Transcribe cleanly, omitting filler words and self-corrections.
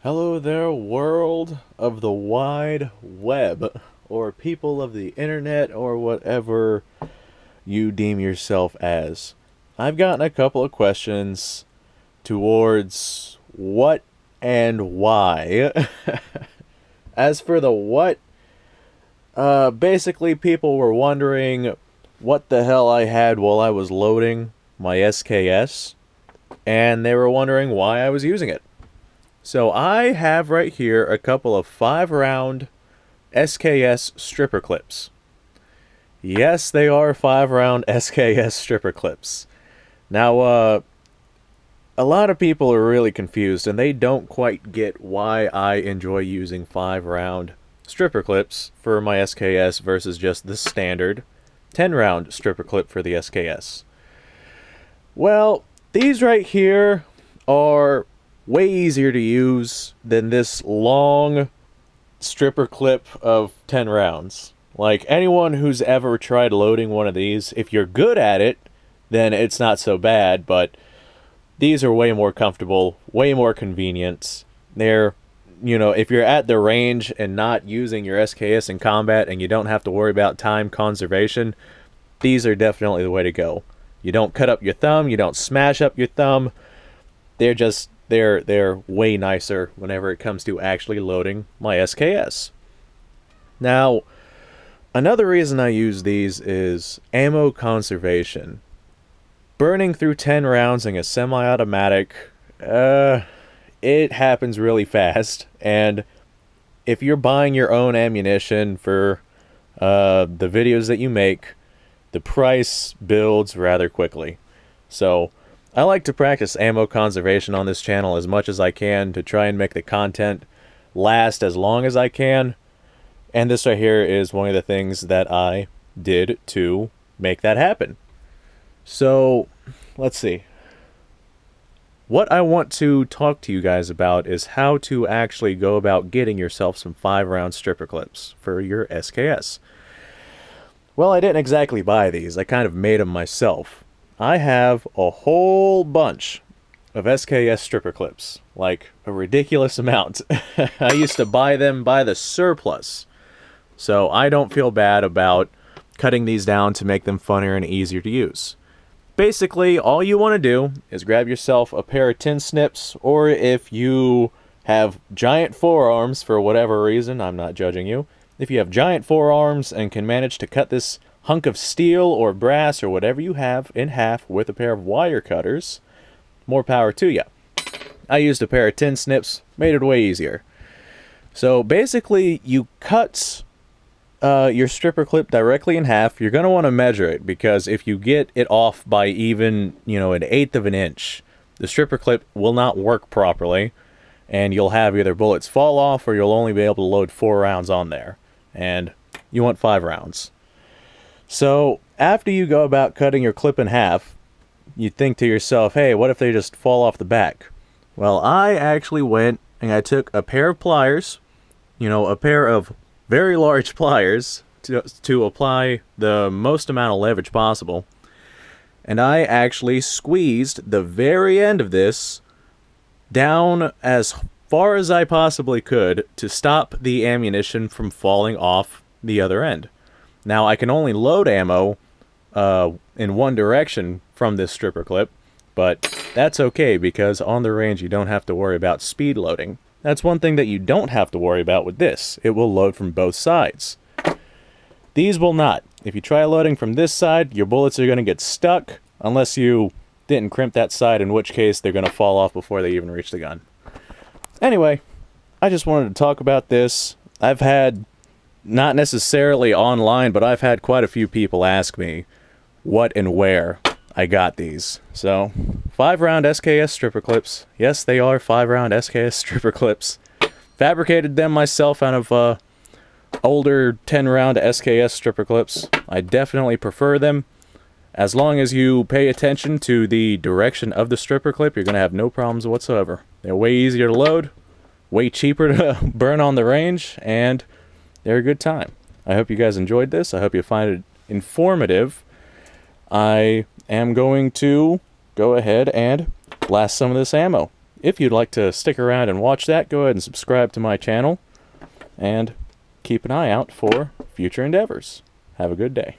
Hello there, world of the wide web, or people of the internet, or whatever you deem yourself as. I've gotten a couple of questions towards what and why. As for the what, basically people were wondering what the hell I had while I was loading my SKS, and they were wondering why I was using it. So I have right here a couple of 5-round SKS stripper clips. Yes, they are 5-round SKS stripper clips. Now, a lot of people are really confused, and they don't quite get why I enjoy using 5-round stripper clips for my SKS versus just the standard 10-round stripper clip for the SKS. Well, these right here are way easier to use than this long stripper clip of 10 rounds. Like, anyone who's ever tried loading one of these, if you're good at it, then it's not so bad, but these are way more comfortable, way more convenient. They're, you know, if you're at the range and not using your SKS in combat and you don't have to worry about time conservation, these are definitely the way to go. You don't cut up your thumb, you don't smash up your thumb. They're way nicer whenever it comes to actually loading my SKS. Now, another reason I use these is ammo conservation. Burning through 10 rounds in a semi-automatic, it happens really fast, and if you're buying your own ammunition for the videos that you make, the price builds rather quickly. So I like to practice ammo conservation on this channel as much as I can to try and make the content last as long as I can. And this right here is one of the things that I did to make that happen. So, let's see. What I want to talk to you guys about is how to actually go about getting yourself some 5-round stripper clips for your SKS. Well, I didn't exactly buy these. I kind of made them myself. I have a whole bunch of SKS stripper clips, like a ridiculous amount. I used to buy them by the surplus, so I don't feel bad about cutting these down to make them funnier and easier to use. Basically, all you want to do is grab yourself a pair of tin snips, or if you have giant forearms for whatever reason, I'm not judging you. If you have giant forearms and can manage to cut this hunk of steel or brass or whatever you have in half with a pair of wire cutters, more power to you. I used a pair of tin snips, made it way easier. So basically, you cut your stripper clip directly in half. You're going to want to measure it, because if you get it off by even, you know, 1/8 of an inch, the stripper clip will not work properly, and you'll have either bullets fall off or you'll only be able to load 4 rounds on there. And you want 5 rounds. So, after you go about cutting your clip in half, you think to yourself, hey, what if they just fall off the back? Well, I actually went and I took a pair of pliers, you know, a pair of very large pliers to apply the most amount of leverage possible, and I actually squeezed the very end of this down as far as I possibly could to stop the ammunition from falling off the other end. Now, I can only load ammo in one direction from this stripper clip, but that's okay, because on the range you don't have to worry about speed loading. That's one thing that you don't have to worry about with this. It will load from both sides. These will not. If you try loading from this side, your bullets are going to get stuck, unless you didn't crimp that side, in which case they're going to fall off before they even reach the gun. Anyway, I just wanted to talk about this. I've had, not necessarily online, but I've had quite a few people ask me what and where I got these. So, 5-round SKS stripper clips. Yes, they are 5-round SKS stripper clips. Fabricated them myself out of older 10-round SKS stripper clips. I definitely prefer them. As long as you pay attention to the direction of the stripper clip, you're going to have no problems whatsoever. They're way easier to load, way cheaper to burn on the range, and they're a good time. I hope you guys enjoyed this. I hope you find it informative. I am going to go ahead and blast some of this ammo if you'd like to stick around and watch that, go ahead and subscribe to my channel, and keep an eye out for future endeavors. Have a good day.